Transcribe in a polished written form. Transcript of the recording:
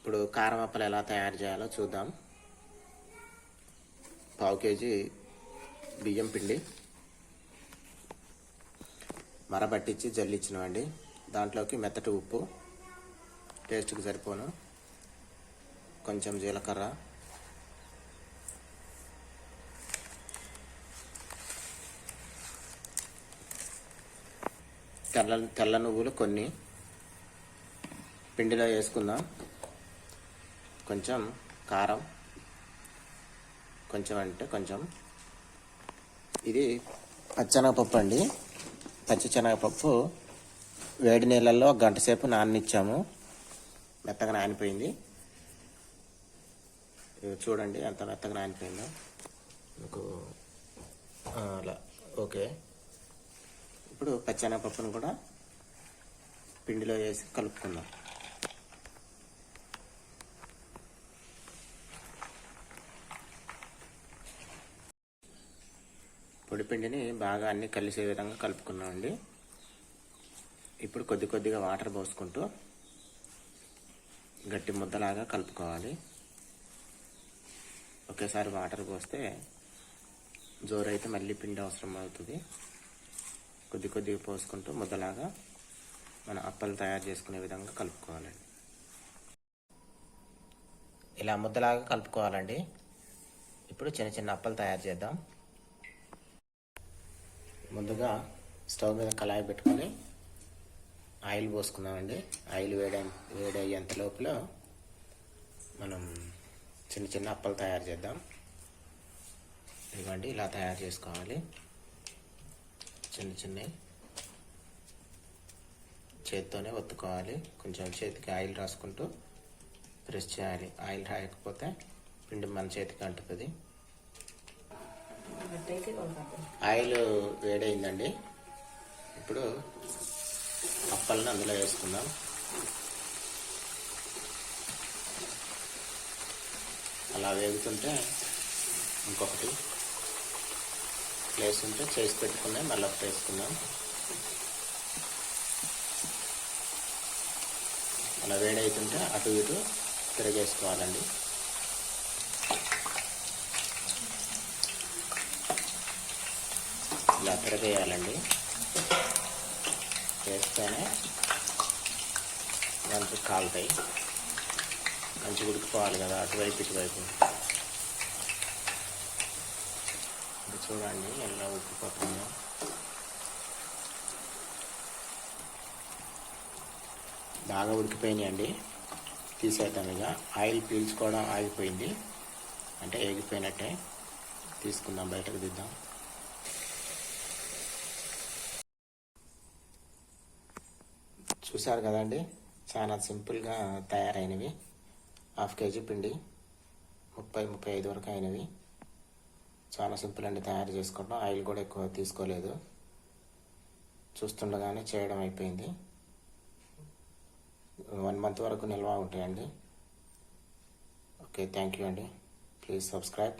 ఇప్పుడు కారం అప్పలు ఎలా తయారు చేయాలో చూద్దాం. పావు కేజీ బియ్యం పిండి మరబట్టించి జల్లిచ్చినవండి. దాంట్లోకి మెత్తటి ఉప్పు, టేస్ట్కి సరిపోను, కొంచెం జీలకర్ర, తెల్ల నువ్వులు కొన్ని పిండిలో వేసుకుందాం. కొంచెం కారం, కొంచెం అంటే కొంచెం. ఇది పచ్చెనగపప్పు అండి. పచ్చిశనగపప్పు వేడి నీళ్ళల్లో గంట సేపు నాననిచ్చాము. మెత్తగా నానిపోయింది. చూడండి ఎంత మెత్తగా నానిపోయిందో మీకు. అలా ఓకే. ఇప్పుడు పచ్చెనగపప్పును కూడా పిండిలో వేసి కలుపుకుందాం. పొడిపిండిని బాగా అన్ని కలిసే విధంగా కలుపుకున్నామండి. ఇప్పుడు కొద్ది కొద్దిగా వాటర్ పోసుకుంటూ గట్టి ముద్దలాగా కలుపుకోవాలి. ఒకేసారి వాటర్ పోస్తే జోరైతే మళ్ళీ పిండి అవసరం అవుతుంది. కొద్ది కొద్దిగా పోసుకుంటూ ముద్దలాగా మన అప్పలు తయారు చేసుకునే విధంగా కలుపుకోవాలండి. ఇలా ముద్దలాగా కలుపుకోవాలండి. ఇప్పుడు చిన్న చిన్న అప్పలు తయారు చేద్దాం. ముందుగా స్టవ్ మీద కళాయి పెట్టుకొని ఆయిల్ పోసుకుందామండి. ఆయిల్ వేడయ్యేంత లోపల మనం చిన్న చిన్న అప్పలు తయారు చేద్దాం. ఇదిగోండి, ఇలా తయారు చేసుకోవాలి. చిన్న చిన్నవి చేతితోనే ఒత్తుకోవాలి. కొంచెం చేతికి ఆయిల్ రాసుకుంటూ ప్రెస్ చేయాలి. ఆయిల్ రాయకపోతే పిండి మన చేతికి అంటుతుంది. ఆయిల్ వేడైందండి. ఇప్పుడు అప్పలను అందులో వేసుకుందాం. అలా వేగుతుంటే ఇంకొకటి ప్లేస్ ఉంటే చేసి పెట్టుకుని మళ్ళీ ఒకటి వేసుకుందాం. అలా వేడవుతుంటే అటు ఇటు తిరగేసుకోవాలండి. ఇలా తిరగేయాలండి. వేస్తేనే దాంట్లో కాలుతాయి. మంచిగా ఉడికిపోవాలి కదా, అటువైపు ఇటువైపు. ఇది చూడండి ఎలా ఉడికిపోతుందో. బాగా ఉడికిపోయినాయండి. తీసేద్దాం. ఇక ఆయిల్ పీల్చుకోవడం ఆగిపోయింది అంటే ఏగిపోయినట్టే. తీసుకుందాం, బయటకు దిద్దాం. చూసారు కదండి, చాలా సింపుల్గా తయారైనవి. హాఫ్ కేజీ పిండి 30-35 వరకు అయినవి. చాలా సింపుల్ అండి తయారు చేసుకోవడం. ఆయిల్ కూడా ఎక్కువ తీసుకోలేదు. చూస్తుండగానే చేయడం అయిపోయింది. 1 మంత్ వరకు నిల్వ ఉంటాయండి. ఓకే, థ్యాంక్ యూ అండి. Please subscribe.